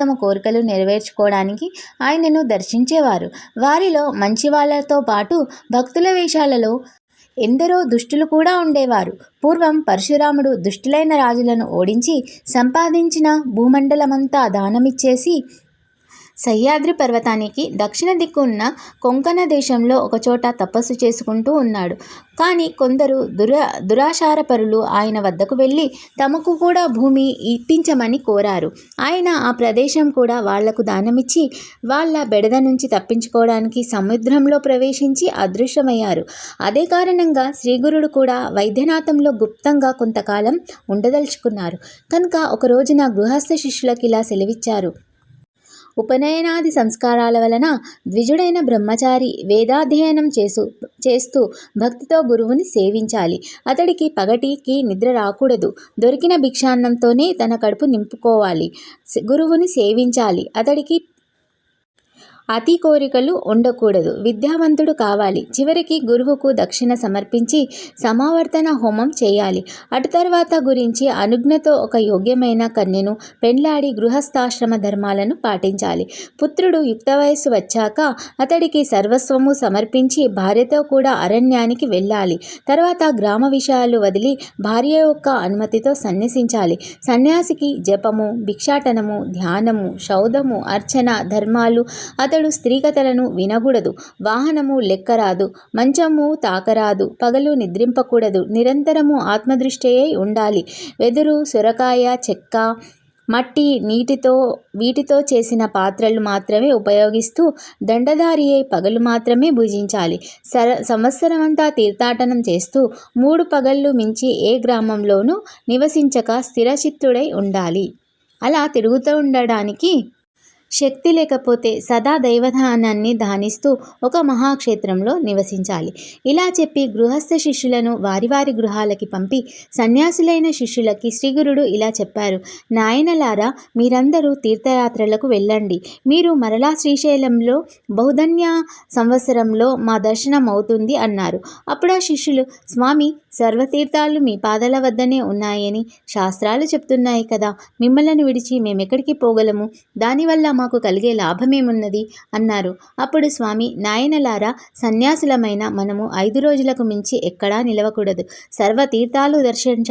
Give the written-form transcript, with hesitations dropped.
తమ కోరికలు నెరవేర్చుకోవడానికి ఆయనను దర్శించేవారు. వారిలో మంచి వాళ్ళతో పాటు భక్తుల వేషాలలో ఎందరో దుష్టులు కూడా ఉండేవారు. పూర్వం పరశురాముడు దుష్టులైన రాజులను ఓడించి సంపాదించిన భూమండలమంతా దానమిచ్చేసి సహ్యాద్రి పర్వతానికి దక్షిణ దిక్కు ఉన్న కొంకణ దేశంలో ఒకచోట తపస్సు చేసుకుంటూ ఉన్నాడు. కానీ కొందరు దురాచారపరులు ఆయన వద్దకు వెళ్ళి తమకు కూడా భూమి ఇప్పించమని కోరారు. ఆయన ఆ ప్రదేశం కూడా వాళ్లకు దానమిచ్చి వాళ్ళ బెడద నుంచి తప్పించుకోవడానికి సముద్రంలో ప్రవేశించి అదృశ్యమయ్యారు. అదే కారణంగా శ్రీగురుడు కూడా వైద్యనాథంలో గుప్తంగా కొంతకాలం ఉండదలుచుకున్నారు. కనుక ఒక రోజున గృహస్థ శిష్యులకు ఇలా సెలవిచ్చారు. ఉపనయనాది సంస్కారాల వలన ద్విజుడైన బ్రహ్మచారి వేదాధ్యయనం చేస్తూ భక్తితో గురువుని సేవించాలి. అతడికి పగటికి నిద్ర రాకూడదు. దొరికిన భిక్షాన్నంతోనే తన కడుపు నింపుకోవాలి. గురువుని సేవించాలి. అతడికి అతి కోరికలు ఉండకూడదు. విద్యావంతుడు కావాలి. చివరికి గురువుకు దక్షిణ సమర్పించి సమావర్తన హోమం చేయాలి. అటు తర్వాత గురించి అనుజ్ఞతో ఒక యోగ్యమైన కన్యను పెండ్లాడి గృహస్థాశ్రమ ధర్మాలను పాటించాలి. పుత్రుడు యుక్త వయస్సు వచ్చాక అతడికి సర్వస్వము సమర్పించి భార్యతో కూడా అరణ్యానికి వెళ్ళాలి. తర్వాత గ్రామ విషయాలు వదిలి భార్య యొక్క అనుమతితో సన్యసించాలి. సన్యాసికి జపము, భిక్షాటనము, ధ్యానము, శౌధము, అర్చన ధర్మాలు. అతడు స్త్రీ కథలను వినకూడదు. వాహనము లెక్కరాదు. మంచము తాకరాదు. పగలు నిద్రింపకూడదు. నిరంతరము ఆత్మదృష్టియై ఉండాలి. వెదురు, సొరకాయ, చెక్క, మట్టి, వీటితో చేసిన పాత్రలు మాత్రమే ఉపయోగిస్తూ దండధారి అయి పగలు మాత్రమే భుజించాలి. సంవత్సరమంతా తీర్థాటనం చేస్తూ 3 పగళ్ళు మించి ఏ గ్రామంలోనూ నివసించక స్థిరచిత్తుడై ఉండాలి. అలా తిరుగుతూ ఉండడానికి శక్తి లేకపోతే సదా దైవధానాన్ని ధానిస్తూ ఒక మహాక్షేత్రంలో నివసించాలి. ఇలా చెప్పి గృహస్థ శిష్యులను వారి వారి గృహాలకి పంపి సన్యాసులైన శిష్యులకి శ్రీగురుడు ఇలా చెప్పారు. నాయనలారా, మీరందరూ తీర్థయాత్రలకు వెళ్ళండి. మీరు మరలా శ్రీశైలంలో బహుధన్య సంవత్సరంలో మా దర్శనం అవుతుంది అన్నారు. అప్పుడు ఆ శిష్యులు, స్వామి, సర్వతీర్థాలు మీ పాదాల వద్దనే ఉన్నాయని శాస్త్రాలు చెప్తున్నాయి కదా. మిమ్మల్ని విడిచి మేమెక్కడికి పోగలము? దానివల్ల మాకు కలిగే లాభమేమున్నది అన్నారు. అప్పుడు స్వామి, నాయనలారా, సన్యాసులమైన మనము 5 రోజులకు మించి ఎక్కడా నిలవకూడదు. సర్వతీర్థాలు దర్శించ